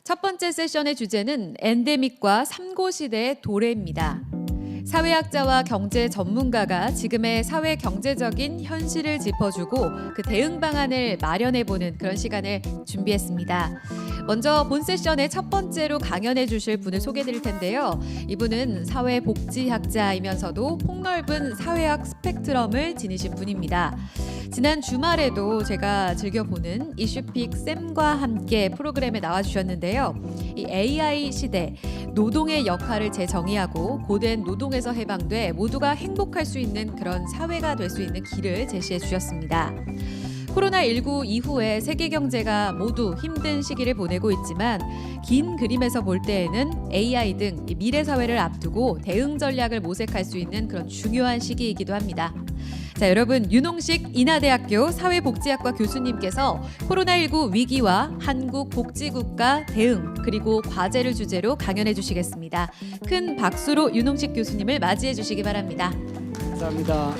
첫 번째 세션의 주제는 엔데믹과 삼고시대의 도래입니다. 사회학자와 경제 전문가가 지금의 사회 경제적인 현실을 짚어주고 그 대응 방안을 마련해보는 그런 시간을 준비했습니다. 먼저 본 세션의 첫 번째로 강연해 주실 분을 소개해 드릴 텐데요. 이분은 사회복지학자이면서도 폭넓은 사회학 스펙트럼을 지니신 분입니다. 지난 주말에도 제가 즐겨보는 이슈픽 쌤과 함께 프로그램에 나와주셨는데요. 이 AI 시대, 노동의 역할을 재정의하고 고된 노동에서 해방돼 모두가 행복할 수 있는 그런 사회가 될 수 있는 길을 제시해 주셨습니다. 코로나19 이후에 세계 경제가 모두 힘든 시기를 보내고 있지만 긴 그림에서 볼 때에는 AI 등 미래 사회를 앞두고 대응 전략을 모색할 수 있는 그런 중요한 시기이기도 합니다. 자, 여러분, 윤홍식 인하대학교 사회복지학과 교수님께서 코로나19 위기와 한국 복지국가 대응 그리고 과제를 주제로 강연해 주시겠습니다. 큰 박수로 윤홍식 교수님을 맞이해 주시기 바랍니다. 감사합니다.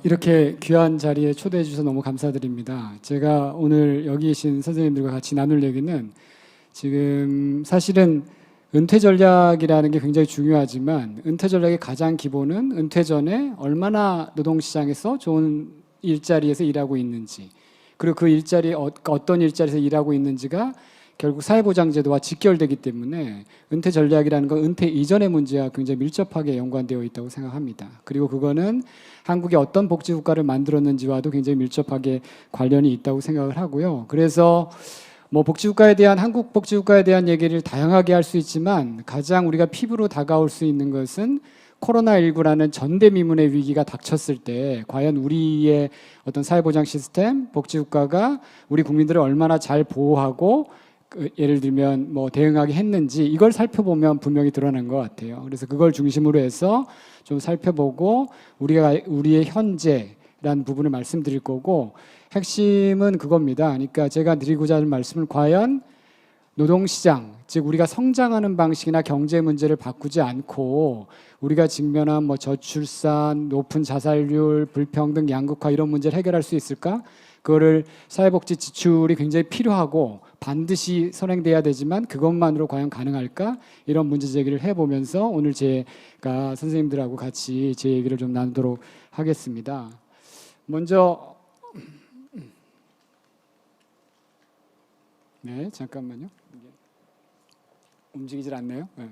이렇게 귀한 자리에 초대해 주셔서 너무 감사드립니다. 제가 오늘 여기 계신 선생님들과 같이 나눌 얘기는 지금 사실은 은퇴 전략이라는 게 굉장히 중요하지만 은퇴 전략의 가장 기본은 은퇴 전에 얼마나 노동시장에서 좋은 일자리에서 일하고 있는지, 그리고 그 일자리 어떤 일자리에서 일하고 있는지가 결국 사회보장제도와 직결되기 때문에 은퇴 전략이라는 건 은퇴 이전의 문제와 굉장히 밀접하게 연관되어 있다고 생각합니다. 그리고 그거는 한국이 어떤 복지국가를 만들었는지와도 굉장히 밀접하게 관련이 있다고 생각을 하고요. 그래서 뭐 복지국가에 대한, 한국 복지국가에 대한 얘기를 다양하게 할 수 있지만 가장 우리가 피부로 다가올 수 있는 것은 코로나19라는 전대미문의 위기가 닥쳤을 때 과연 우리의 어떤 사회보장 시스템, 복지국가가 우리 국민들을 얼마나 잘 보호하고 예를 들면 뭐 대응하게 했는지 이걸 살펴보면 분명히 드러난 것 같아요. 그래서 그걸 중심으로 해서 좀 살펴보고 우리의 현재라는 부분을 말씀드릴 거고, 핵심은 그겁니다. 그러니까 제가 드리고자 하는 말씀은 과연 노동시장, 즉 우리가 성장하는 방식이나 경제 문제를 바꾸지 않고 우리가 직면한 뭐 저출산, 높은 자살률, 불평등, 양극화 이런 문제를 해결할 수 있을까? 그거를 사회복지 지출이 굉장히 필요하고 반드시 선행돼야 되지만 그것만으로 과연 가능할까? 이런 문제 제기를 해보면서 오늘 제가 선생님들하고 같이 제 얘기를 좀 나누도록 하겠습니다. 먼저 네, 잠깐만요. 움직이질 않네요. 네.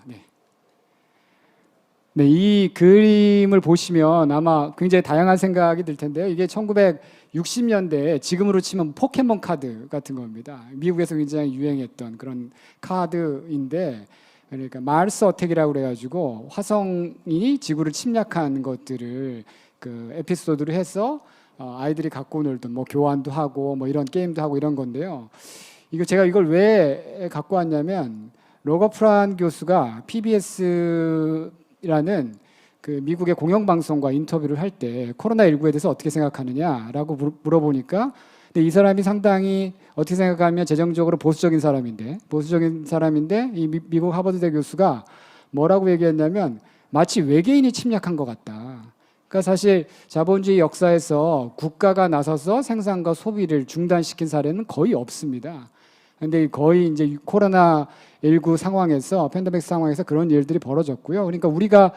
네. 네, 이 그림을 보시면 아마 굉장히 다양한 생각이 들 텐데요. 이게 1960년대 지금으로 치면 포켓몬 카드 같은 겁니다. 미국에서 굉장히 유행했던 그런 카드인데, 그러니까 마르스 어택이라고 그래가지고 화성이 지구를 침략한 것들을 그 에피소드로 해서 아이들이 갖고 놀던 뭐 교환도 하고 뭐 이런 게임도 하고 이런 건데요. 제가 이걸 왜 갖고 왔냐면 로거 프란 교수가 PBS라는 그 미국의 공영방송과 인터뷰를 할 때 코로나19에 대해서 어떻게 생각하느냐라고 물어보니까, 근데 이 사람이 상당히 어떻게 생각하면 재정적으로 보수적인 사람인데 이 미국 하버드대 교수가 뭐라고 얘기했냐면 마치 외계인이 침략한 것 같다. 그러니까 사실 자본주의 역사에서 국가가 나서서 생산과 소비를 중단시킨 사례는 거의 없습니다. 근데 거의 이제 코로나19 상황에서, 팬데믹 상황에서 그런 일들이 벌어졌고요. 그러니까 우리가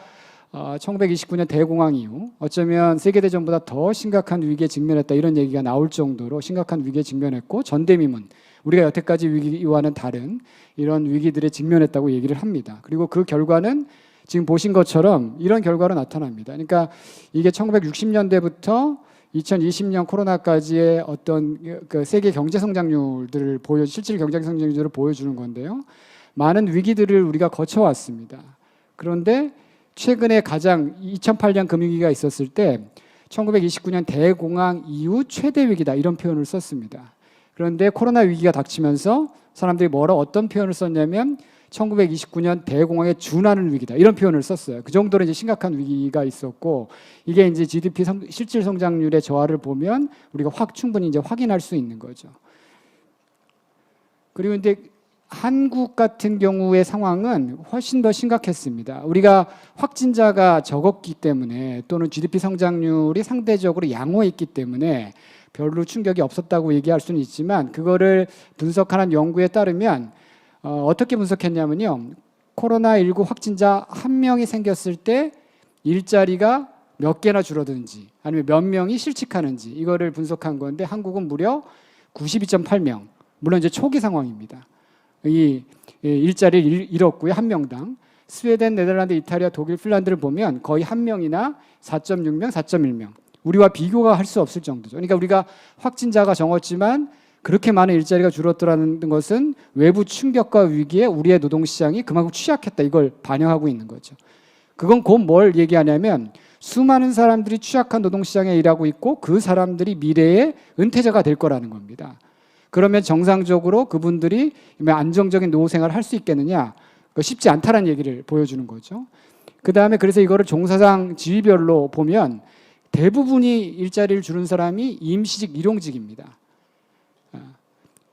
1929년 대공황 이후 어쩌면 세계대전보다 더 심각한 위기에 직면했다 이런 얘기가 나올 정도로 심각한 위기에 직면했고, 전대미문, 우리가 여태까지 위기와는 다른 이런 위기들에 직면했다고 얘기를 합니다. 그리고 그 결과는 지금 보신 것처럼 이런 결과로 나타납니다. 그러니까 이게 1960년대부터 2020년 코로나까지의 어떤 그 세계 경제 성장률들을 실질 경제 성장률을 보여주는 건데요. 많은 위기들을 우리가 거쳐왔습니다. 그런데 최근에 가장 2008년 금융위기가 있었을 때 1929년 대공황 이후 최대 위기다 이런 표현을 썼습니다. 그런데 코로나 위기가 닥치면서 사람들이 어떤 표현을 썼냐면 1929년 대공황에 준하는 위기다 이런 표현을 썼어요. 그 정도로 이제 심각한 위기가 있었고, 이게 이제 GDP 실질 성장률의 저하를 보면 우리가 충분히 이제 확인할 수 있는 거죠. 그리고 이제 한국 같은 경우의 상황은 훨씬 더 심각했습니다. 우리가 확진자가 적었기 때문에 또는 GDP 성장률이 상대적으로 양호했기 때문에 별로 충격이 없었다고 얘기할 수는 있지만 그거를 분석하는 연구에 따르면 어떻게 분석했냐면요. 코로나19 확진자 한 명이 생겼을 때 일자리가 몇 개나 줄어드는지 아니면 몇 명이 실직하는지 이거를 분석한 건데 한국은 무려 92.8명. 물론 이제 초기 상황입니다. 이 일자리를 잃었고요. 한 명당. 스웨덴, 네덜란드, 이탈리아, 독일, 핀란드를 보면 거의 한 명이나 4.6명, 4.1명. 우리와 비교가 할 수 없을 정도죠. 그러니까 우리가 확진자가 적었지만 그렇게 많은 일자리가 줄었더라는 것은 외부 충격과 위기에 우리의 노동시장이 그만큼 취약했다. 이걸 반영하고 있는 거죠. 그건 곧 뭘 얘기하냐면 수많은 사람들이 취약한 노동시장에 일하고 있고 그 사람들이 미래의 은퇴자가 될 거라는 겁니다. 그러면 정상적으로 그분들이 안정적인 노후 생활을 할 수 있겠느냐? 쉽지 않다는 얘기를 보여주는 거죠. 그 다음에 그래서 이거를 종사상 지위별로 보면 대부분이 일자리를 주는 사람이 임시직, 일용직입니다.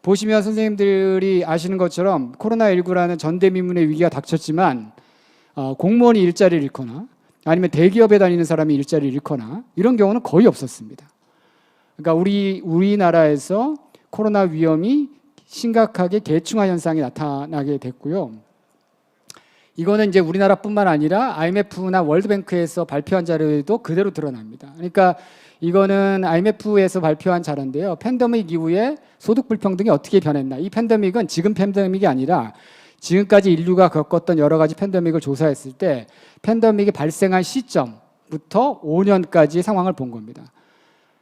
보시면 선생님들이 아시는 것처럼 코로나19라는 전대미문의 위기가 닥쳤지만 공무원이 일자리를 잃거나 아니면 대기업에 다니는 사람이 일자리를 잃거나 이런 경우는 거의 없었습니다. 그러니까 우리나라에서 코로나 위험이 심각하게 계층화 현상이 나타나게 됐고요. 이거는 이제 우리나라뿐만 아니라 IMF나 월드뱅크에서 발표한 자료에도 그대로 드러납니다. 그러니까 이거는 IMF에서 발표한 자료인데요. 팬데믹 이후에 소득 불평등이 어떻게 변했나. 이 팬데믹은 지금 팬데믹이 아니라 지금까지 인류가 겪었던 여러 가지 팬데믹을 조사했을 때 팬데믹이 발생한 시점부터 5년까지의 상황을 본 겁니다.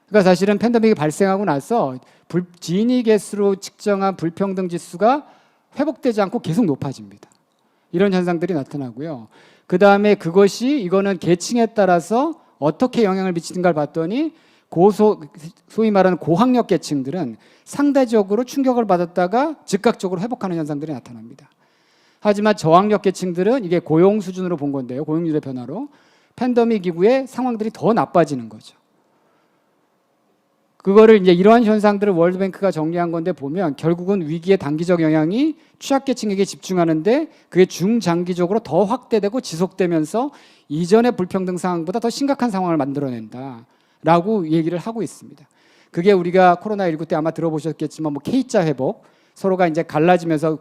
그러니까 사실은 팬데믹이 발생하고 나서 지니 개수로 측정한 불평등 지수가 회복되지 않고 계속 높아집니다. 이런 현상들이 나타나고요. 그 다음에 이거는 계층에 따라서 어떻게 영향을 미치는가를 봤더니 소위 말하는 고학력 계층들은 상대적으로 충격을 받았다가 즉각적으로 회복하는 현상들이 나타납니다. 하지만 저학력 계층들은 이게 고용 수준으로 본 건데요. 고용률의 변화로 팬데믹 이후에 상황들이 더 나빠지는 거죠. 그거를 이제 이러한 현상들을 월드뱅크가 정리한 건데 보면 결국은 위기의 단기적 영향이 취약계층에게 집중하는데 그게 중장기적으로 더 확대되고 지속되면서 이전의 불평등 상황보다 더 심각한 상황을 만들어낸다라고 얘기를 하고 있습니다. 그게 우리가 코로나19 때 아마 들어보셨겠지만 뭐 K자 회복, 서로가 이제 갈라지면서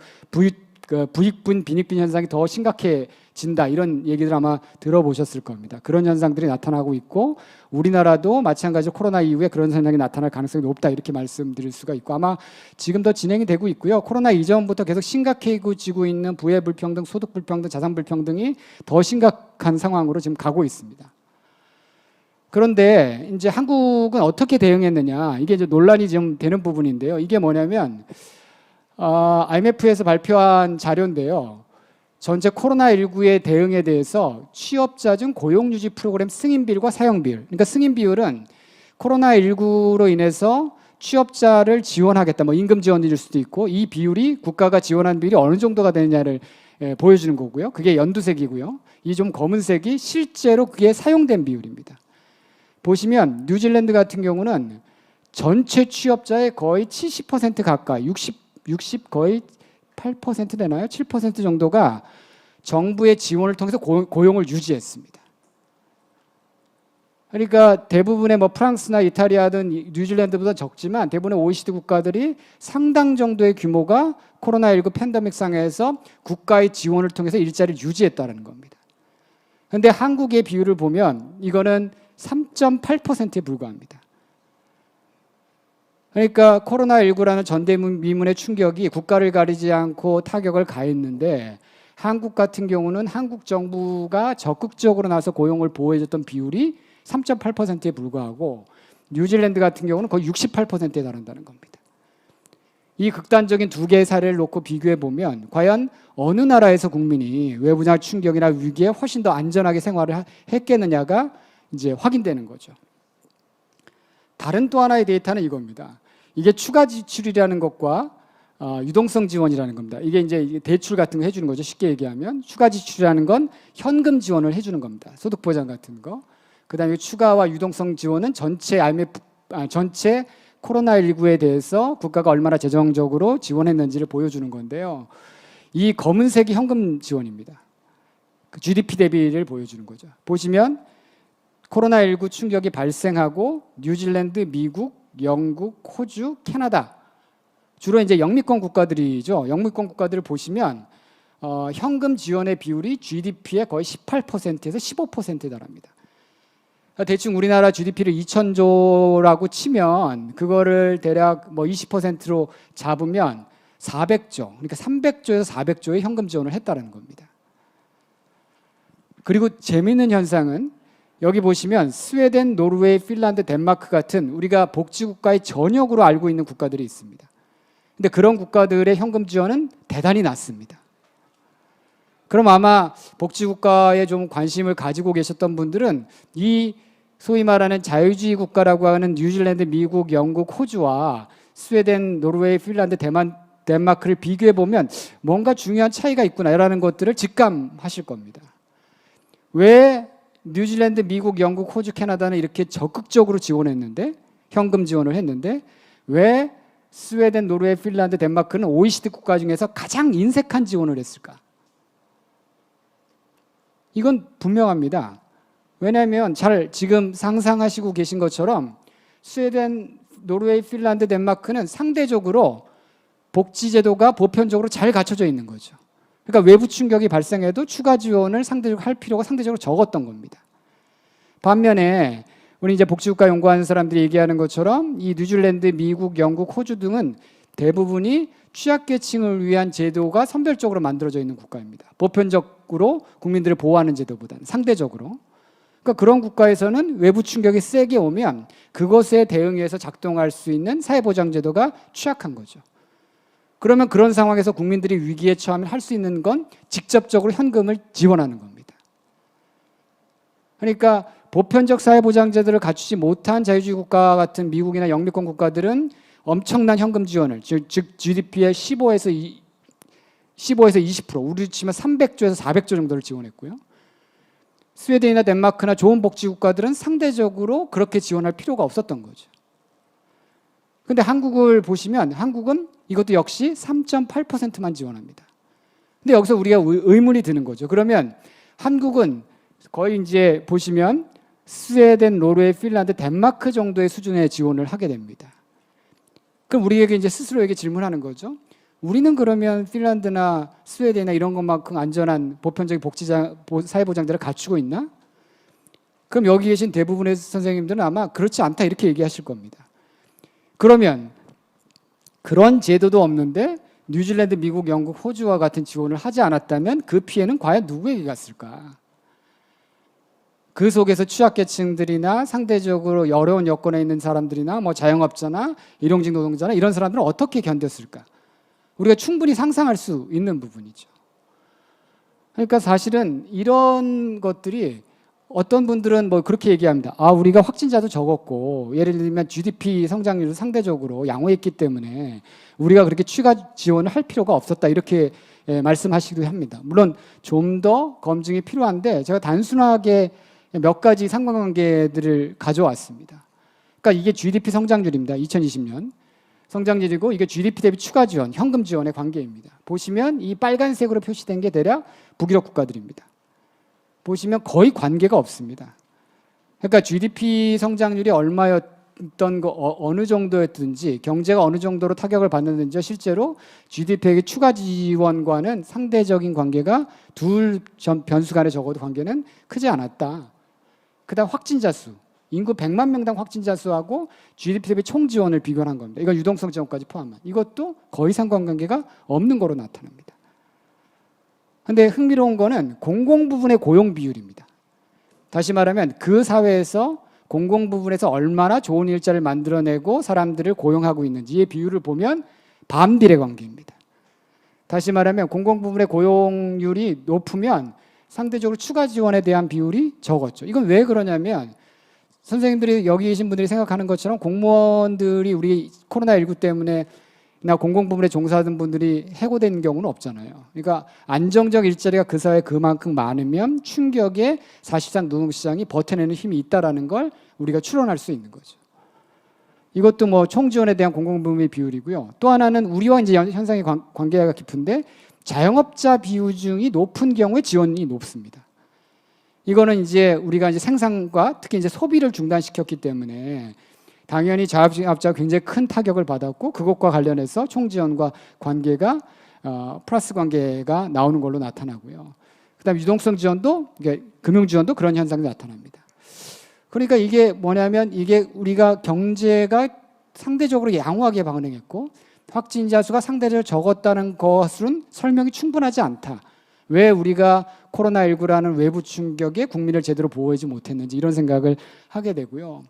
부익분, 빈익분 현상이 더 심각해진다 이런 얘기들 아마 들어보셨을 겁니다. 그런 현상들이 나타나고 있고 우리나라도 마찬가지로 코로나 이후에 그런 현상이 나타날 가능성이 높다 이렇게 말씀드릴 수가 있고 아마 지금 더 진행이 되고 있고요. 코로나 이전부터 계속 심각해지고 있는 부의 불평등, 소득 불평등, 자산 불평등이 더 심각한 상황으로 지금 가고 있습니다. 그런데 이제 한국은 어떻게 대응했느냐 이게 이제 논란이 좀 되는 부분인데요. 이게 뭐냐면 IMF에서 발표한 자료인데요. 전체 코로나19의 대응에 대해서 취업자 중 고용유지 프로그램 승인 비율과 사용 비율. 그러니까 승인 비율은 코로나19로 인해서 취업자를 지원하겠다. 뭐 임금 지원일 수도 있고 이 비율이 국가가 지원한 비율이 어느 정도가 되느냐를 보여주는 거고요. 그게 연두색이고요. 이 좀 검은색이 실제로 그게 사용된 비율입니다. 보시면 뉴질랜드 같은 경우는 전체 취업자의 거의 70% 가까이 60 거의 8% 되나요? 7% 정도가 정부의 지원을 통해서 고용을 유지했습니다. 그러니까 대부분의 뭐 프랑스나 이탈리아든 뉴질랜드보다 적지만 대부분의 OECD 국가들이 상당 정도의 규모가 코로나19 팬데믹 상에서 국가의 지원을 통해서 일자리를 유지했다는 겁니다. 그런데 한국의 비율을 보면 이거는 3.8%에 불과합니다. 그러니까 코로나19라는 전대미문의 충격이 국가를 가리지 않고 타격을 가했는데 한국 같은 경우는 한국 정부가 적극적으로 나서 고용을 보호해줬던 비율이 3.8%에 불과하고 뉴질랜드 같은 경우는 거의 68%에 달한다는 겁니다. 이 극단적인 두 개의 사례를 놓고 비교해 보면 과연 어느 나라에서 국민이 외부적 충격이나 위기에 훨씬 더 안전하게 생활을 했겠느냐가 이제 확인되는 거죠. 다른 또 하나의 데이터는 이겁니다. 이게 추가 지출이라는 것과 유동성 지원이라는 겁니다. 이게 이제 대출 같은 거 해주는 거죠. 쉽게 얘기하면 추가 지출이라는 건 현금 지원을 해주는 겁니다. 소득 보장 같은 거. 그다음에 추가와 유동성 지원은 전체 코로나19에 대해서 국가가 얼마나 재정적으로 지원했는지를 보여주는 건데요. 이 검은색이 현금 지원입니다. 그 GDP 대비를 보여주는 거죠. 보시면 코로나19 충격이 발생하고 뉴질랜드, 미국, 영국, 호주, 캐나다 주로 이제 영미권 국가들이죠. 영미권 국가들을 보시면 현금 지원의 비율이 GDP의 거의 18%에서 15%에 달합니다. 대충 우리나라 GDP를 2,000조라고 치면 그거를 대략 뭐 20%로 잡으면 400조, 그러니까 300조에서 400조의 현금 지원을 했다는 겁니다. 그리고 재미있는 현상은 여기 보시면 스웨덴, 노르웨이, 핀란드, 덴마크 같은 우리가 복지국가의 전역으로 알고 있는 국가들이 있습니다. 근데 그런 국가들의 현금 지원은 대단히 낮습니다. 그럼 아마 복지국가에 좀 관심을 가지고 계셨던 분들은 이 소위 말하는 자유주의 국가라고 하는 뉴질랜드, 미국, 영국, 호주와 스웨덴, 노르웨이, 핀란드, 덴마크를 비교해 보면 뭔가 중요한 차이가 있구나라는 것들을 직감하실 겁니다. 왜 뉴질랜드, 미국, 영국, 호주, 캐나다는 이렇게 적극적으로 지원했는데 현금 지원을 했는데 왜 스웨덴, 노르웨이, 핀란드, 덴마크는 OECD 국가 중에서 가장 인색한 지원을 했을까? 이건 분명합니다. 왜냐하면 잘 지금 상상하시고 계신 것처럼 스웨덴, 노르웨이, 핀란드, 덴마크는 상대적으로 복지제도가 보편적으로 잘 갖춰져 있는 거죠. 그러니까 외부 충격이 발생해도 추가 지원을 상대적으로 할 필요가 상대적으로 적었던 겁니다. 반면에 우리 이제 복지국가 연구하는 사람들이 얘기하는 것처럼 이 뉴질랜드, 미국, 영국, 호주 등은 대부분이 취약계층을 위한 제도가 선별적으로 만들어져 있는 국가입니다. 보편적으로 국민들을 보호하는 제도보다는 상대적으로. 그러니까 그런 국가에서는 외부 충격이 세게 오면 그것에 대응해서 작동할 수 있는 사회보장제도가 취약한 거죠. 그러면 그런 상황에서 국민들이 위기에 처하면 할 수 있는 건 직접적으로 현금을 지원하는 겁니다. 그러니까 보편적 사회보장제도를 갖추지 못한 자유주의 국가 같은 미국이나 영미권 국가들은 엄청난 현금 지원을, 즉 GDP의 15에서 20%, 우리 치면 300조에서 400조 정도를 지원했고요. 스웨덴이나 덴마크나 좋은 복지 국가들은 상대적으로 그렇게 지원할 필요가 없었던 거죠. 근데 한국을 보시면 한국은 이것도 역시 3.8%만 지원합니다. 근데 여기서 우리가 의문이 드는 거죠. 그러면 한국은 거의 이제 보시면 스웨덴, 노르웨이, 핀란드, 덴마크 정도의 수준의 지원을 하게 됩니다. 그럼 우리에게 이제 스스로에게 질문하는 거죠. 우리는 그러면 핀란드나 스웨덴이나 이런 것만큼 안전한 보편적인 사회보장제를 갖추고 있나? 그럼 여기 계신 대부분의 선생님들은 아마 그렇지 않다 이렇게 얘기하실 겁니다. 그러면 그런 제도도 없는데 뉴질랜드, 미국, 영국, 호주와 같은 지원을 하지 않았다면 그 피해는 과연 누구에게 갔을까? 그 속에서 취약계층들이나 상대적으로 어려운 여건에 있는 사람들이나 뭐 자영업자나 일용직 노동자나 이런 사람들은 어떻게 견뎠을까? 우리가 충분히 상상할 수 있는 부분이죠. 그러니까 사실은 이런 것들이 어떤 분들은 뭐 그렇게 얘기합니다. 우리가 확진자도 적었고 예를 들면 GDP 성장률도 상대적으로 양호했기 때문에 우리가 그렇게 추가 지원을 할 필요가 없었다 이렇게 말씀하시기도 합니다. 물론 좀 더 검증이 필요한데 제가 단순하게 몇 가지 상관관계들을 가져왔습니다. 그러니까 이게 GDP 성장률입니다. 2020년 성장률이고 이게 GDP 대비 추가 지원, 현금 지원의 관계입니다. 보시면 이 빨간색으로 표시된 게 대략 북유럽 국가들입니다. 보시면 거의 관계가 없습니다. 그러니까 GDP 성장률이 얼마였던 거 어느 정도였든지 경제가 어느 정도로 타격을 받는지 실제로 GDP의 추가 지원과는 상대적인 관계가 둘 변수 간에 적어도 관계는 크지 않았다. 그다음 확진자 수, 인구 100만 명당 확진자 수하고 GDP 대비 총 지원을 비교한 겁니다. 이건 유동성 지원까지 포함한. 이것도 거의 상관관계가 없는 거로 나타납니다. 근데 흥미로운 거는 공공 부분의 고용 비율입니다. 다시 말하면 그 사회에서 공공 부분에서 얼마나 좋은 일자리를 만들어내고 사람들을 고용하고 있는지의 비율을 보면 반비례 관계입니다. 다시 말하면 공공 부분의 고용률이 높으면 상대적으로 추가 지원에 대한 비율이 적었죠. 이건 왜 그러냐면 선생님들이 여기 계신 분들이 생각하는 것처럼 공무원들이 우리 코로나19 때문에 나 공공부문에 종사하던 분들이 해고된 경우는 없잖아요. 그러니까 안정적 일자리가 그 사회에 그만큼 많으면 충격에 사실상 노동시장이 버텨내는 힘이 있다는 걸 우리가 추론할 수 있는 거죠. 이것도 뭐 총지원에 대한 공공부문의 비율이고요. 또 하나는 우리와 이제 현상의 관계가 깊은데 자영업자 비중이 높은 경우에 지원이 높습니다. 이거는 이제 우리가 이제 생산과 특히 이제 소비를 중단시켰기 때문에 당연히 자영업자가 굉장히 큰 타격을 받았고 그것과 관련해서 총지원과 관계가 플러스 관계가 나오는 걸로 나타나고요. 그다음에 유동성 지원도 금융 지원도 그런 현상이 나타납니다. 그러니까 이게 뭐냐면 이게 우리가 경제가 상대적으로 양호하게 반응했고 확진자 수가 상대적으로 적었다는 것은 설명이 충분하지 않다. 왜 우리가 코로나19라는 외부 충격에 국민을 제대로 보호하지 못했는지 이런 생각을 하게 되고요.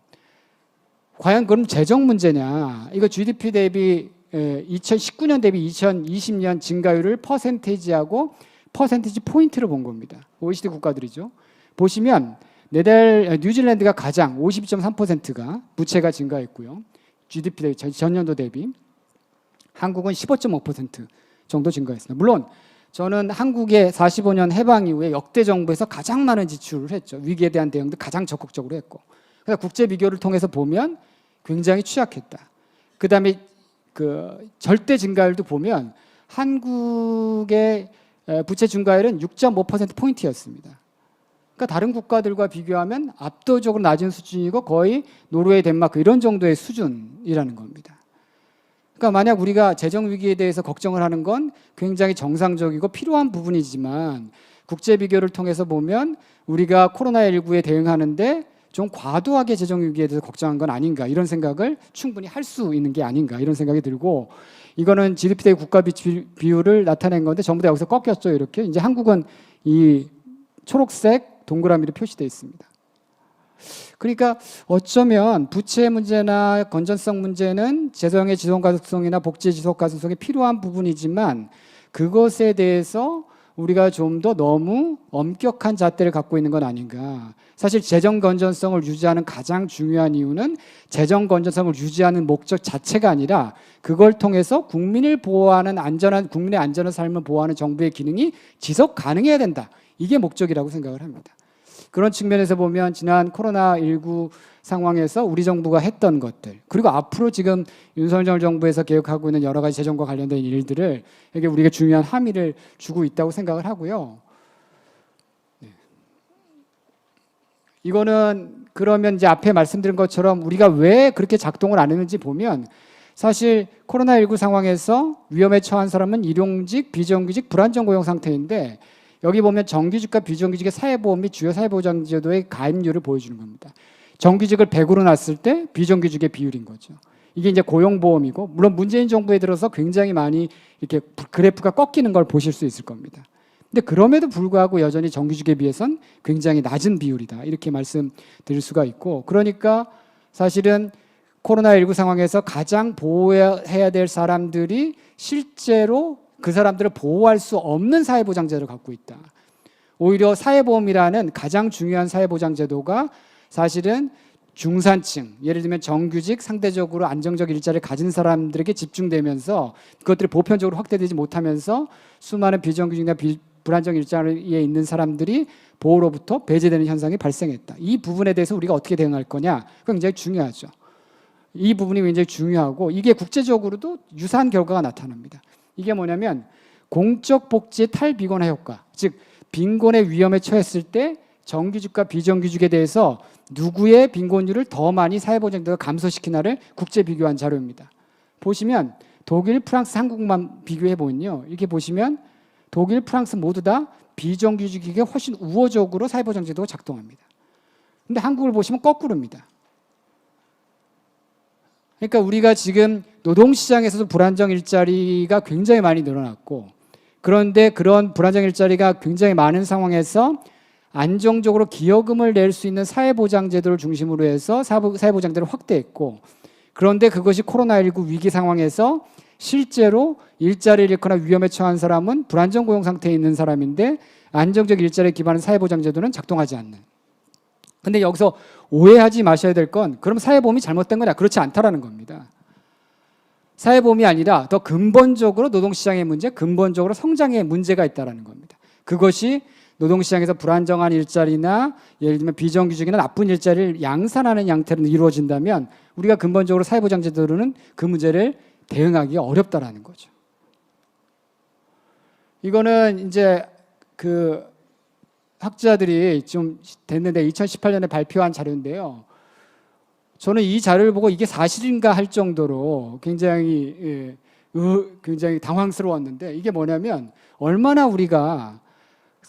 과연 그럼 재정 문제냐? 이거 GDP 대비 2019년 대비 2020년 증가율을 퍼센테이지하고 퍼센테이지 포인트를 본 겁니다. OECD 국가들이죠. 보시면 뉴질랜드가 가장 52.3%가 부채가 증가했고요. GDP 대비 전년도 대비 한국은 15.5% 정도 증가했습니다. 물론 저는 한국의 45년 해방 이후에 역대 정부에서 가장 많은 지출을 했죠. 위기에 대한 대응도 가장 적극적으로 했고. 그래서 국제 비교를 통해서 보면 굉장히 취약했다. 그다음에 그 절대 증가율도 보면 한국의 부채 증가율은 6.5% 포인트였습니다. 그러니까 다른 국가들과 비교하면 압도적으로 낮은 수준이고 거의 노르웨이, 덴마크 이런 정도의 수준이라는 겁니다. 그러니까 만약 우리가 재정 위기에 대해서 걱정을 하는 건 굉장히 정상적이고 필요한 부분이지만 국제 비교를 통해서 보면 우리가 코로나19에 대응하는데 좀 과도하게 재정 위기에 대해서 걱정한 건 아닌가 이런 생각을 충분히 할 수 있는 게 아닌가 이런 생각이 들고 이거는 GDP 대 국가 비율을 나타낸 건데 전부 다 여기서 꺾였죠. 이렇게 이제 한국은 이 초록색 동그라미로 표시되어 있습니다. 그러니까 어쩌면 부채 문제나 건전성 문제는 재정의 지속 가능성이나 복지 지속 가능성이 필요한 부분이지만 그것에 대해서 우리가 좀 더 너무 엄격한 잣대를 갖고 있는 건 아닌가. 사실 재정 건전성을 유지하는 가장 중요한 이유는 재정 건전성을 유지하는 목적 자체가 아니라 그걸 통해서 국민을 보호하는 국민의 안전한 삶을 보호하는 정부의 기능이 지속 가능해야 된다. 이게 목적이라고 생각을 합니다. 그런 측면에서 보면 지난 코로나19 상황에서 우리 정부가 했던 것들 그리고 앞으로 지금 윤석열 정부에서 계획하고 있는 여러 가지 재정과 관련된 일들을 이게 우리가 중요한 함의를 주고 있다고 생각을 하고요. 네. 이거는 그러면 이제 앞에 말씀드린 것처럼 우리가 왜 그렇게 작동을 안 했는지 보면 사실 코로나19 상황에서 위험에 처한 사람은 일용직, 비정규직, 불안정 고용 상태인데 여기 보면 정규직과 비정규직의 사회보험 및 주요 사회보장제도의 가입률을 보여주는 겁니다. 정규직을 100으로 놨을 때 비정규직의 비율인 거죠. 이게 이제 고용보험이고 물론 문재인 정부에 들어서 굉장히 많이 이렇게 그래프가 꺾이는 걸 보실 수 있을 겁니다. 근데 그럼에도 불구하고 여전히 정규직에 비해선 굉장히 낮은 비율이다. 이렇게 말씀드릴 수가 있고 그러니까 사실은 코로나19 상황에서 가장 보호해야 될 사람들이 실제로 그 사람들을 보호할 수 없는 사회보장제도를 갖고 있다. 오히려 사회보험이라는 가장 중요한 사회보장제도가 사실은 중산층, 예를 들면 정규직, 상대적으로 안정적 일자리를 가진 사람들에게 집중되면서 그것들이 보편적으로 확대되지 못하면서 수많은 비정규직이나 불안정 일자리에 있는 사람들이 보호로부터 배제되는 현상이 발생했다. 이 부분에 대해서 우리가 어떻게 대응할 거냐? 그건 굉장히 중요하죠. 이 부분이 굉장히 중요하고 이게 국제적으로도 유사한 결과가 나타납니다. 이게 뭐냐면 공적 복지의 탈비관화 효과, 즉 빈곤의 위험에 처했을 때 정규직과 비정규직에 대해서 누구의 빈곤율을 더 많이 사회보장제도가 감소시키나를 국제 비교한 자료입니다. 보시면 독일, 프랑스, 한국만 비교해 보면요, 이렇게 보시면 독일, 프랑스 모두 다 비정규직에게 훨씬 우호적으로 사회보장제도가 작동합니다. 근데 한국을 보시면 거꾸로입니다. 그러니까 우리가 지금 노동시장에서도 불안정 일자리가 굉장히 많이 늘어났고 그런데 그런 불안정 일자리가 굉장히 많은 상황에서 안정적으로 기여금을 낼 수 있는 사회보장제도를 중심으로 해서 사회보장제도를 확대했고 그런데 그것이 코로나19 위기 상황에서 실제로 일자리를 잃거나 위험에 처한 사람은 불안정 고용 상태에 있는 사람인데 안정적 일자리에 기반한 사회보장제도는 작동하지 않는. 근데 여기서 오해하지 마셔야 될 건 그럼 사회보험이 잘못된 거냐? 그렇지 않다라는 겁니다. 사회보험이 아니라 더 근본적으로 노동시장의 문제, 근본적으로 성장의 문제가 있다는 겁니다. 그것이 노동시장에서 불안정한 일자리나 예를 들면 비정규직이나 나쁜 일자리를 양산하는 양태로 이루어진다면 우리가 근본적으로 사회보장제도로는 그 문제를 대응하기가 어렵다라는 거죠. 이거는 이제 그 학자들이 좀 됐는데 2018년에 발표한 자료인데요. 저는 이 자료를 보고 이게 사실인가 할 정도로 굉장히 굉장히 당황스러웠는데, 이게 뭐냐면 얼마나 우리가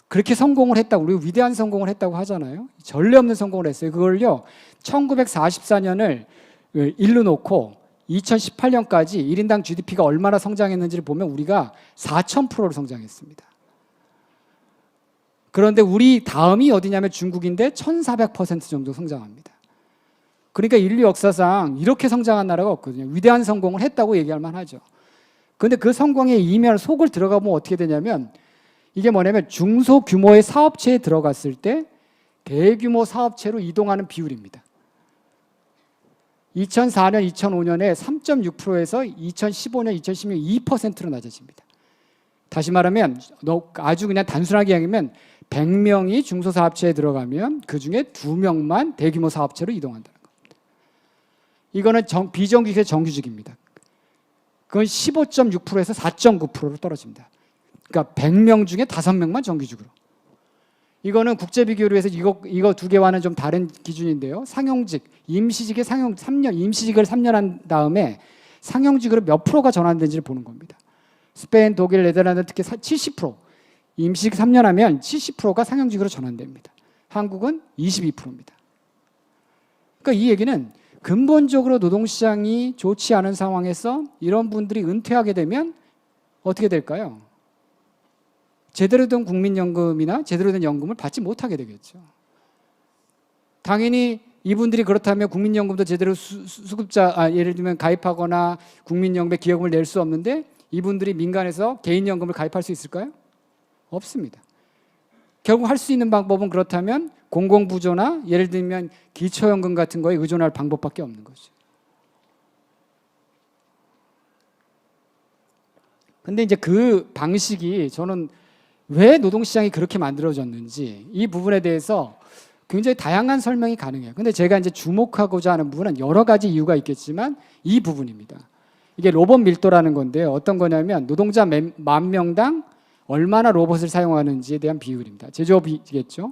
그렇게 성공을 했다고, 우리 위대한 성공을 했다고 하잖아요. 전례 없는 성공을 했어요. 그걸요 1944년을 일로 놓고 2018년까지 1인당 GDP가 얼마나 성장했는지를 보면 우리가 4,000%로 성장했습니다. 그런데 우리 다음이 어디냐면 중국인데 1,400% 정도 성장합니다. 그러니까 인류 역사상 이렇게 성장한 나라가 없거든요. 위대한 성공을 했다고 얘기할 만하죠. 그런데 그 성공의 이면 속을 들어가 보면 어떻게 되냐면, 이게 뭐냐면 중소규모의 사업체에 들어갔을 때 대규모 사업체로 이동하는 비율입니다. 2004년, 2005년에 3.6%에서 2015년, 2016년 2%로 낮아집니다. 다시 말하면 아주 그냥 단순하게 얘기하면 100명이 중소사업체에 들어가면 그중에 2명만 대규모 사업체로 이동한다는 겁니다. 이거는 비정규직의 정규직입니다. 그건 15.6%에서 4.9%로 떨어집니다. 그러니까 100명 중에 5명만 정규직으로. 이거는 국제 비교를 해서 이거 두 개와는 좀 다른 기준인데요. 상용직, 임시직의 상용 3년, 임시직을 3년 한 다음에 상용직으로 몇 프로가 전환된지를 보는 겁니다. 스페인, 독일, 네덜란드 특히 70%, 임시직 3년 하면 70%가 상용직으로 전환됩니다. 한국은 22%입니다. 그러니까 이 얘기는 근본적으로 노동시장이 좋지 않은 상황에서 이런 분들이 은퇴하게 되면 어떻게 될까요? 제대로 된 국민연금이나 제대로 된 연금을 받지 못하게 되겠죠. 당연히 이분들이 그렇다면 국민연금도 제대로 예를 들면 가입하거나 국민연금에 기여금을 낼 수 없는데 이분들이 민간에서 개인연금을 가입할 수 있을까요? 없습니다. 결국 할 수 있는 방법은 그렇다면 공공부조나 예를 들면 기초연금 같은 거에 의존할 방법밖에 없는 거죠. 근데 이제 그 방식이 저는 왜 노동시장이 그렇게 만들어졌는지 이 부분에 대해서 굉장히 다양한 설명이 가능해요. 근데 제가 이제 주목하고자 하는 부분은 여러 가지 이유가 있겠지만 이 부분입니다. 이게 로봇 밀도라는 건데요. 어떤 거냐면 노동자 10,000명당 얼마나 로봇을 사용하는지에 대한 비율입니다. 제조업이겠죠.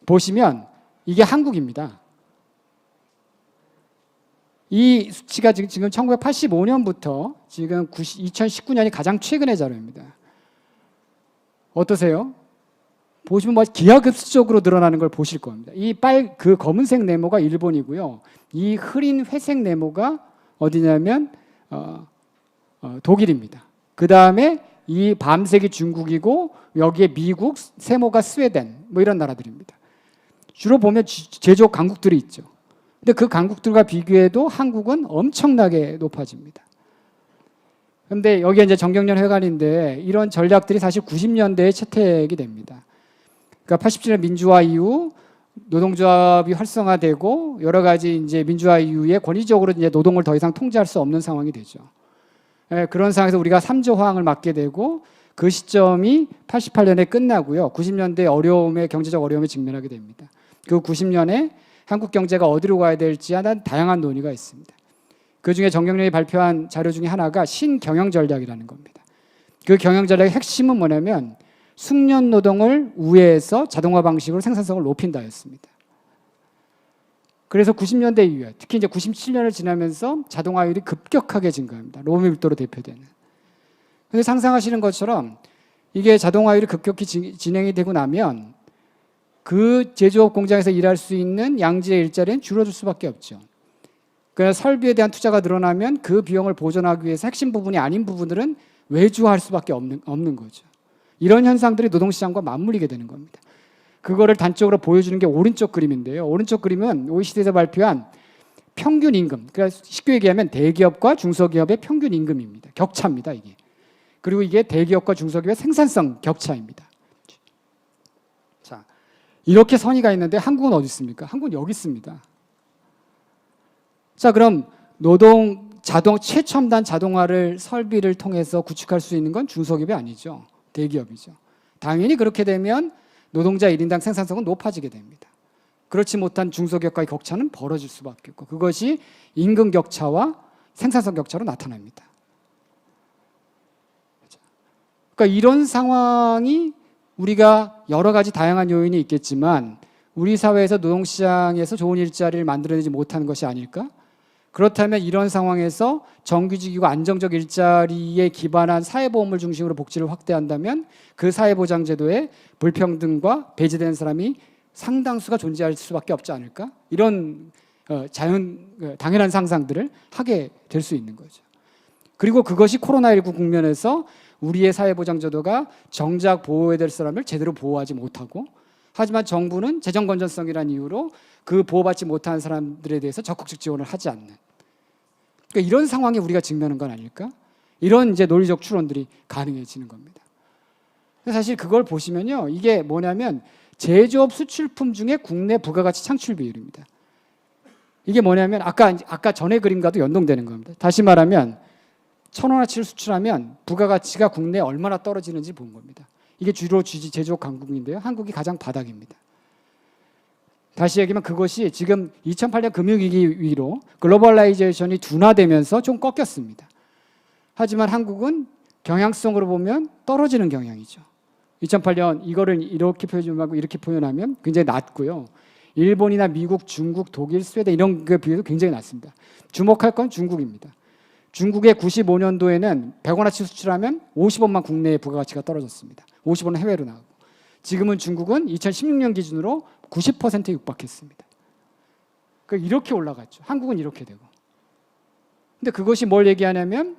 보시면 이게 한국입니다. 이 수치가 지금 1985년부터 지금 2019년이 가장 최근의 자료입니다. 어떠세요? 보시면 뭐 기하급수적으로 늘어나는 걸 보실 겁니다. 그 검은색 네모가 일본이고요. 이 흐린 회색 네모가 어디냐면 독일입니다. 그 다음에 이 밤색이 중국이고 여기에 미국, 세모가 스웨덴 뭐 이런 나라들입니다. 주로 보면 제조업 강국들이 있죠. 근데 그 강국들과 비교해도 한국은 엄청나게 높아집니다. 그런데 여기에 이제 정경련 회관인데 이런 전략들이 사실 90년대에 채택이 됩니다. 그러니까 87년 민주화 이후 노동조합이 활성화되고 여러 가지 이제 민주화 이후에 권위적으로 이제 노동을 더 이상 통제할 수 없는 상황이 되죠. 그런 상황에서 우리가 3조 화항을 맞게 되고 그 시점이 88년에 끝나고요. 90년대 경제적 어려움에 직면하게 됩니다. 그 90년에 한국 경제가 어디로 가야 될지에 대한 다양한 논의가 있습니다. 그중에 정경련이 발표한 자료 중에 하나가 신경영 전략이라는 겁니다. 그 경영 전략의 핵심은 뭐냐면 숙련 노동을 우회해서 자동화 방식으로 생산성을 높인다였습니다. 그래서 90년대 이후에 특히 이제 97년을 지나면서 자동화율이 급격하게 증가합니다. 로봇 밀도로 대표되는. 근데 상상하시는 것처럼 이게 자동화율이 급격히 진행이 되고 나면 그 제조업 공장에서 일할 수 있는 양질의 일자리는 줄어들 수밖에 없죠. 그래서 설비에 대한 투자가 늘어나면 그 비용을 보존하기 위해서 핵심 부분이 아닌 부분들은 외주화할 수밖에 없는 거죠. 이런 현상들이 노동시장과 맞물리게 되는 겁니다. 그거를 단적으로 보여주는 게 오른쪽 그림인데요. 오른쪽 그림은 OECD에서 발표한 평균 임금, 그러니까 쉽게 얘기하면 대기업과 중소기업의 평균 임금입니다. 격차입니다, 이게. 그리고 이게 대기업과 중소기업의 생산성 격차입니다. 자, 이렇게 선이가 있는데 한국은 어디 있습니까? 한국은 여기 있습니다. 자, 그럼 최첨단 자동화를 설비를 통해서 구축할 수 있는 건 중소기업이 아니죠. 대기업이죠. 당연히 그렇게 되면 노동자 1인당 생산성은 높아지게 됩니다. 그렇지 못한 중소기업과의 격차는 벌어질 수밖에 없고 그것이 임금 격차와 생산성 격차로 나타납니다. 그러니까 이런 상황이 우리가 여러 가지 다양한 요인이 있겠지만 우리 사회에서 노동시장에서 좋은 일자리를 만들어내지 못하는 것이 아닐까? 그렇다면 이런 상황에서 정규직이고 안정적 일자리에 기반한 사회보험을 중심으로 복지를 확대한다면 그 사회보장제도에 불평등과 배제되는 사람이 상당수가 존재할 수밖에 없지 않을까? 이런 당연한 상상들을 하게 될 수 있는 거죠. 그리고 그것이 코로나19 국면에서 우리의 사회보장제도가 정작 보호해야 될 사람을 제대로 보호하지 못하고, 하지만 정부는 재정 건전성이라는 이유로 그 보호받지 못한 사람들에 대해서 적극적 지원을 하지 않는, 그러니까 이런 상황에 우리가 직면한 건 아닐까? 이런 이제 논리적 추론들이 가능해지는 겁니다. 사실 그걸 보시면요, 이게 뭐냐면 제조업 수출품 중에 국내 부가가치 창출 비율입니다. 이게 뭐냐면 아까 전의 그림과도 연동되는 겁니다. 다시 말하면 1,000원어치를 수출하면 부가가치가 국내에 얼마나 떨어지는지 본 겁니다. 이게 주로 제조업 강국인데요, 한국이 가장 바닥입니다. 다시 얘기하면 그것이 지금 2008년 금융위기로 글로벌라이제이션이 둔화되면서 좀 꺾였습니다. 하지만 한국은 경향성으로 보면 떨어지는 경향이죠. 2008년 이거를 이렇게 표현하고 이렇게 표현하면 굉장히 낮고요. 일본이나 미국, 중국, 독일, 스웨덴 이런 게 비해서 굉장히 낮습니다. 주목할 건 중국입니다. 중국의 95년도에는 100원어치 수출하면 50원만 국내의 부가가치가 떨어졌습니다. 50원은 해외로 나가고. 지금은 중국은 2016년 기준으로 90%에 육박했습니다. 그러니까 이렇게 올라갔죠. 한국은 이렇게 되고. 근데 그것이 뭘 얘기하냐면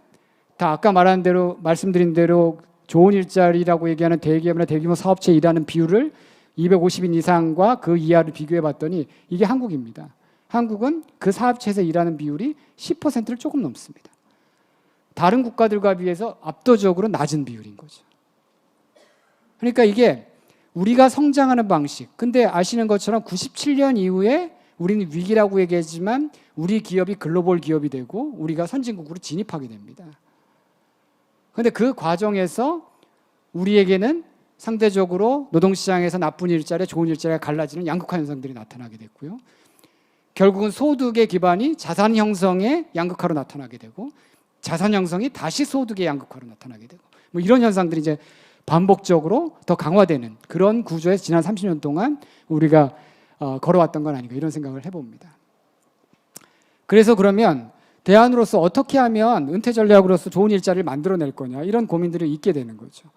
다 아까 말씀드린 대로 좋은 일자리라고 얘기하는 대기업이나 대규모 사업체에 일하는 비율을 250인 이상과 그 이하를 비교해 봤더니 이게 한국입니다. 한국은 그 사업체에서 일하는 비율이 10%를 조금 넘습니다. 다른 국가들과 비해서 압도적으로 낮은 비율인 거죠. 그러니까 이게 우리가 성장하는 방식, 근데 아시는 것처럼 97년 이후에 우리는 위기라고 얘기하지만 우리 기업이 글로벌 기업이 되고 우리가 선진국으로 진입하게 됩니다. 그런데 그 과정에서 우리에게는 상대적으로 노동시장에서 나쁜 일자리, 좋은 일자리가 갈라지는 양극화 현상들이 나타나게 됐고요. 결국은 소득의 기반이 자산 형성의 양극화로 나타나게 되고 자산 형성이 다시 소득의 양극화로 나타나게 되고 뭐 이런 현상들이 이제 반복적으로 더 강화되는 그런 구조에서 지난 30년 동안 우리가 걸어왔던 건 아닌가 이런 생각을 해봅니다. 그래서 그러면 대안으로서 어떻게 하면 은퇴 전략으로서 좋은 일자리를 만들어낼 거냐 이런 고민들이 있게 되는 거죠.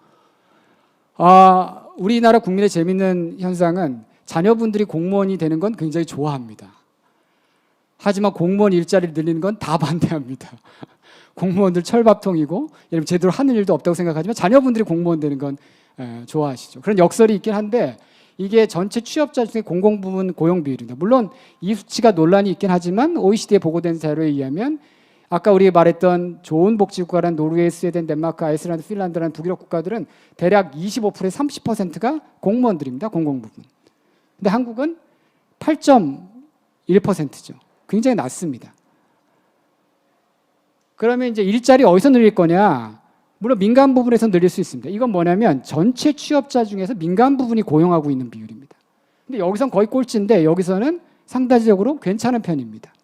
우리나라 국민의 재미있는 현상은 자녀분들이 공무원이 되는 건 굉장히 좋아합니다. 하지만 공무원 일자리를 늘리는 건 다 반대합니다. 공무원들 철밥통이고 제대로 하는 일도 없다고 생각하지만 자녀분들이 공무원 되는 건 좋아하시죠. 그런 역설이 있긴 한데 이게 전체 취업자 중에 공공부문 고용 비율입니다. 물론 이 수치가 논란이 있긴 하지만 OECD에 보고된 자료에 의하면 아까 우리 말했던 좋은 복지국가란 노르웨이, 스웨덴, 덴마크, 아이슬란드, 핀란드라는 북유럽 국가들은 대략 25%에 30%가 공무원들입니다. 공공부문. 근데 한국은 8.1%죠. 굉장히 낮습니다. 그러면 이제 일자리 어디서 늘릴 거냐? 물론 민간 부분에서 늘릴 수 있습니다. 이건 뭐냐면 전체 취업자 중에서 민간 부분이 고용하고 있는 비율입니다. 근데 여기선 거의 꼴찌인데 여기서는 상대적으로 괜찮은 편입니다.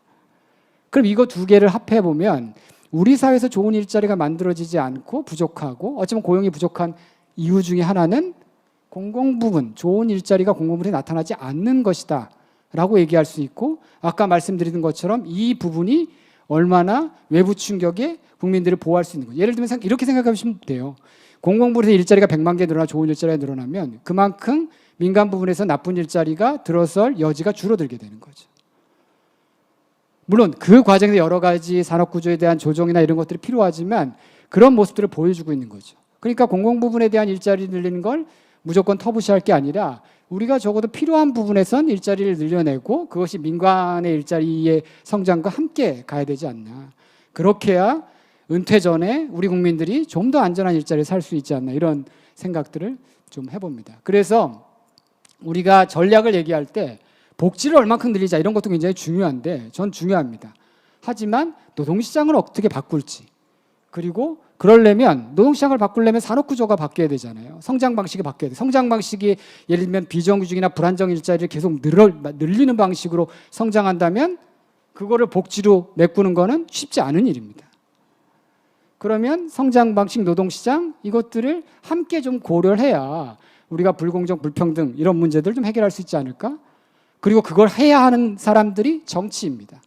그럼 이거 두 개를 합해 보면 우리 사회에서 좋은 일자리가 만들어지지 않고 부족하고 어쩌면 고용이 부족한 이유 중에 하나는 공공부문, 좋은 일자리가 공공부문에 나타나지 않는 것이다 라고 얘기할 수 있고 아까 말씀드린 것처럼 이 부분이 얼마나 외부 충격에 국민들을 보호할 수 있는 거예요. 예를 들면 이렇게 생각하시면 돼요. 공공부문에서 일자리가 100만 개 늘어나 좋은 일자리가 늘어나면 그만큼 민간 부분에서 나쁜 일자리가 들어설 여지가 줄어들게 되는 거죠. 물론 그 과정에서 여러 가지 산업구조에 대한 조정이나 이런 것들이 필요하지만 그런 모습들을 보여주고 있는 거죠. 그러니까 공공부문에 대한 일자리 늘리는 걸 무조건 터부시할 게 아니라 우리가 적어도 필요한 부분에선 일자리를 늘려내고 그것이 민간의 일자리의 성장과 함께 가야 되지 않나. 그렇게 해야 은퇴 전에 우리 국민들이 좀 더 안전한 일자리를 살 수 있지 않나 이런 생각들을 좀 해봅니다. 그래서 우리가 전략을 얘기할 때 복지를 얼만큼 늘리자 이런 것도 굉장히 중요한데 전 중요합니다. 하지만 노동시장을 어떻게 바꿀지 그리고 그러려면 노동시장을 바꾸려면 산업구조가 바뀌어야 되잖아요. 성장 방식이 바뀌어야 돼요. 성장 방식이 예를 들면 비정규직이나 불안정 일자리를 계속 늘리는 방식으로 성장한다면 그거를 복지로 메꾸는 거는 쉽지 않은 일입니다. 그러면 성장 방식, 노동시장 이것들을 함께 좀 고려를 해야 우리가 불공정, 불평등 이런 문제들 좀 해결할 수 있지 않을까? 그리고 그걸 해야 하는 사람들이 정치입니다.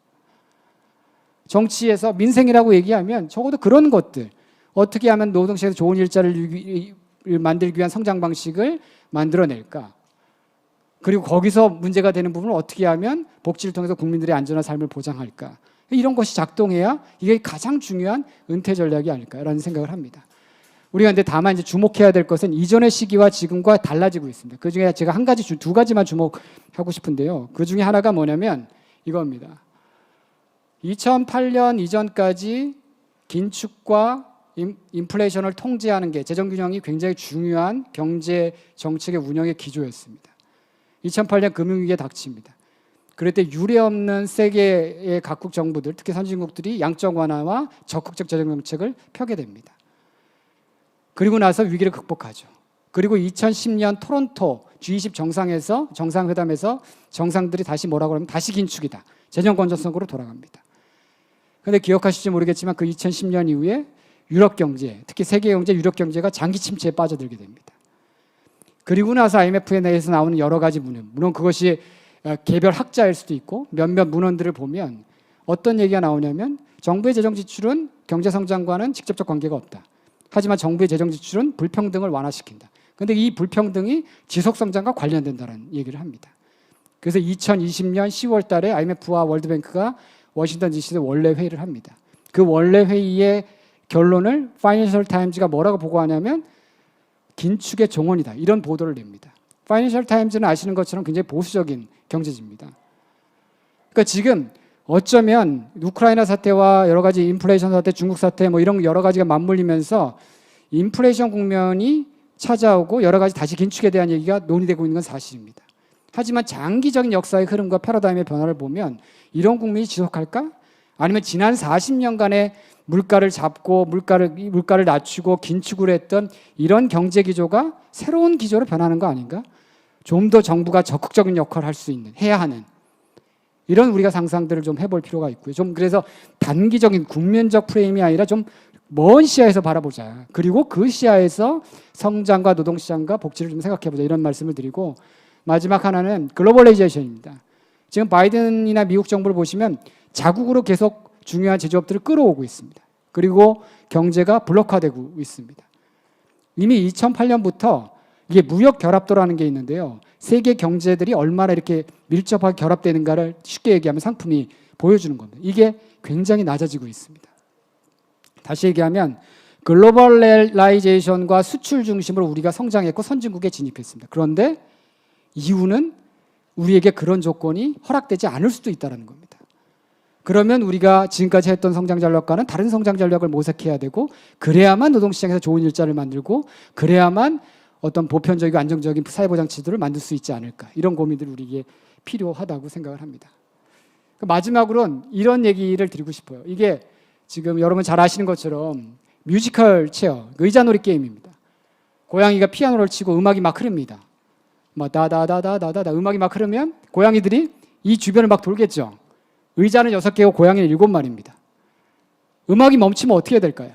정치에서 민생이라고 얘기하면 적어도 그런 것들, 어떻게 하면 노동시장에서 좋은 일자리를 만들기 위한 성장 방식을 만들어낼까? 그리고 거기서 문제가 되는 부분을 어떻게 하면 복지를 통해서 국민들의 안전한 삶을 보장할까? 이런 것이 작동해야 이게 가장 중요한 은퇴 전략이 아닐까라는 생각을 합니다. 우리가 근데 다만 이제 주목해야 될 것은 이전의 시기와 지금과 달라지고 있습니다. 그 중에 제가 두 가지만 주목하고 싶은데요. 그 중에 하나가 뭐냐면 이겁니다. 2008년 이전까지 긴축과 인플레이션을 통제하는 게 재정균형이 굉장히 중요한 경제 정책의 운영의 기조였습니다. 2008년 금융위기에 닥칩니다. 그럴 때 유례없는 세계의 각국 정부들, 특히 선진국들이 양적 완화와 적극적 재정 정책을 펴게 됩니다. 그리고 나서 위기를 극복하죠. 그리고 2010년 토론토 G20 정상회담에서 정상들이 다시 뭐라고 하면 다시 긴축이다. 재정 건전성으로 돌아갑니다. 그런데 기억하실지 모르겠지만 그 2010년 이후에 유럽 경제, 특히 세계 경제, 유럽 경제가 장기 침체에 빠져들게 됩니다. 그리고 나서 IMF 내에서 나오는 여러 가지 문헌, 물론 그것이 개별 학자일 수도 있고 몇몇 문헌들을 보면 어떤 얘기가 나오냐면 정부의 재정 지출은 경제 성장과는 직접적 관계가 없다. 하지만 정부의 재정 지출은 불평등을 완화시킨다. 그런데 이 불평등이 지속 성장과 관련된다는 얘기를 합니다. 그래서 2020년 10월 달에 IMF와 월드뱅크가 워싱턴 DC에서 원래 회의를 합니다. 그 원래 회의의 결론을 파이낸셜 타임즈가 뭐라고 보고하냐면 긴축의 종언이다. 이런 보도를 냅니다. 파이낸셜 타임즈는 아시는 것처럼 굉장히 보수적인 경제지입니다. 그러니까 지금 어쩌면 우크라이나 사태와 여러 가지 인플레이션 사태, 중국 사태 뭐 이런 여러 가지가 맞물리면서 인플레이션 국면이 찾아오고 여러 가지 다시 긴축에 대한 얘기가 논의되고 있는 건 사실입니다. 하지만 장기적인 역사의 흐름과 패러다임의 변화를 보면 이런 국면이 지속할까? 아니면 지난 40년간의 물가를 잡고 물가를 낮추고 긴축을 했던 이런 경제 기조가 새로운 기조로 변하는 거 아닌가? 좀 더 정부가 적극적인 역할을 할 수 있는, 해야 하는 이런 우리가 상상들을 좀 해볼 필요가 있고요. 좀 그래서 단기적인 국면적 프레임이 아니라 좀 먼 시야에서 바라보자. 그리고 그 시야에서 성장과 노동시장과 복지를 좀 생각해보자. 이런 말씀을 드리고 마지막 하나는 글로벌레이제이션입니다. 지금 바이든이나 미국 정부를 보시면 자국으로 계속 중요한 제조업들을 끌어오고 있습니다. 그리고 경제가 블록화되고 있습니다. 이미 2008년부터 이게 무역 결합도라는 게 있는데요. 세계 경제들이 얼마나 이렇게 밀접하게 결합되는가를 쉽게 얘기하면 상품이 보여주는 겁니다. 이게 굉장히 낮아지고 있습니다. 다시 얘기하면 글로벌라이제이션과 수출 중심으로 우리가 성장했고 선진국에 진입했습니다. 그런데 이유는 우리에게 그런 조건이 허락되지 않을 수도 있다는 겁니다. 그러면 우리가 지금까지 했던 성장 전략과는 다른 성장 전략을 모색해야 되고 그래야만 노동시장에서 좋은 일자리를 만들고 그래야만 어떤 보편적이고 안정적인 사회보장制度를 만들 수 있지 않을까. 이런 고민들이 우리에게 필요하다고 생각을 합니다. 마지막으로는 이런 얘기를 드리고 싶어요. 이게 지금 여러분 잘 아시는 것처럼 뮤지컬 체어, 의자놀이 게임입니다. 고양이가 피아노를 치고 음악이 막 흐릅니다. 막 다다다다다다 음악이 막 흐르면 고양이들이 이 주변을 막 돌겠죠. 의자는 6개고 고양이는 7마리입니다. 음악이 멈추면 어떻게 될까요?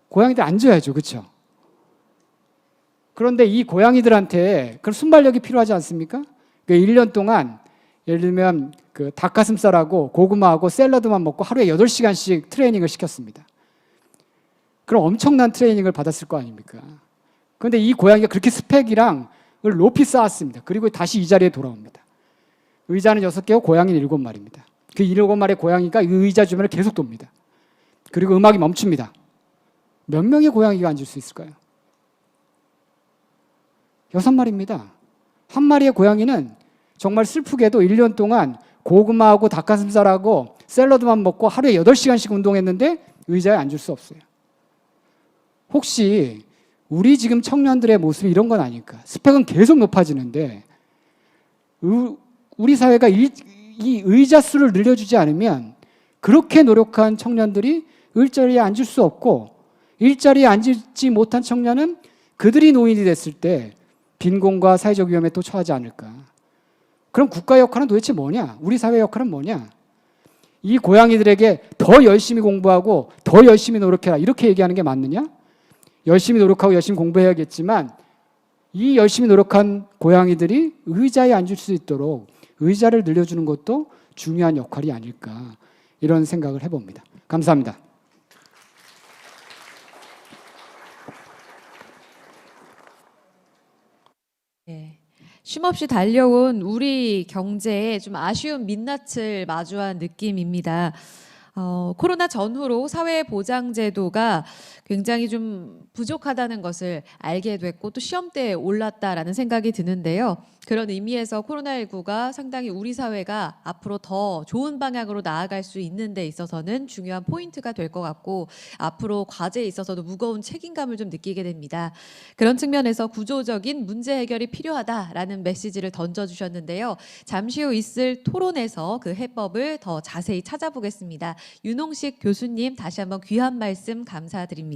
고양이들 앉아야죠. 그렇죠? 그런데 이 고양이들한테 그런 순발력이 필요하지 않습니까? 1년 동안 예를 들면 그 닭가슴살하고 고구마하고 샐러드만 먹고 하루에 8시간씩 트레이닝을 시켰습니다. 그럼 엄청난 트레이닝을 받았을 거 아닙니까? 그런데 이 고양이가 그렇게 스펙이랑 높이 쌓았습니다. 그리고 다시 이 자리에 돌아옵니다. 의자는 6개고 고양이는 7마리입니다. 그 7마리의 고양이가 이 의자 주변을 계속 돕니다. 그리고 음악이 멈춥니다. 몇 명의 고양이가 앉을 수 있을까요? 6마리입니다. 한 마리의 고양이는 정말 슬프게도 1년 동안 고구마하고 닭가슴살하고 샐러드만 먹고 하루에 8시간씩 운동했는데 의자에 앉을 수 없어요. 혹시 우리 지금 청년들의 모습이 이런 건 아닐까? 스펙은 계속 높아지는데 우리 사회가 이 의자 수를 늘려주지 않으면 그렇게 노력한 청년들이 일자리에 앉을 수 없고 일자리에 앉지 못한 청년은 그들이 노인이 됐을 때 빈곤과 사회적 위험에 또 처하지 않을까? 그럼 국가 역할은 도대체 뭐냐? 우리 사회 역할은 뭐냐? 이 고양이들에게 더 열심히 공부하고 더 열심히 노력해라 이렇게 얘기하는 게 맞느냐? 열심히 노력하고 열심히 공부해야겠지만 이 열심히 노력한 고양이들이 의자에 앉을 수 있도록 의자를 늘려주는 것도 중요한 역할이 아닐까 이런 생각을 해봅니다. 감사합니다. 네. 쉼없이 달려온 우리 경제에 좀 아쉬운 민낯을 마주한 느낌입니다. 코로나 전후로 사회보장제도가 굉장히 좀 부족하다는 것을 알게 됐고 또 시험대에 올랐다라는 생각이 드는데요. 그런 의미에서 코로나19가 상당히 우리 사회가 앞으로 더 좋은 방향으로 나아갈 수 있는 데 있어서는 중요한 포인트가 될 것 같고 앞으로 과제에 있어서도 무거운 책임감을 좀 느끼게 됩니다. 그런 측면에서 구조적인 문제 해결이 필요하다라는 메시지를 던져주셨는데요. 잠시 후 있을 토론에서 그 해법을 더 자세히 찾아보겠습니다. 윤홍식 교수님 다시 한번 귀한 말씀 감사드립니다.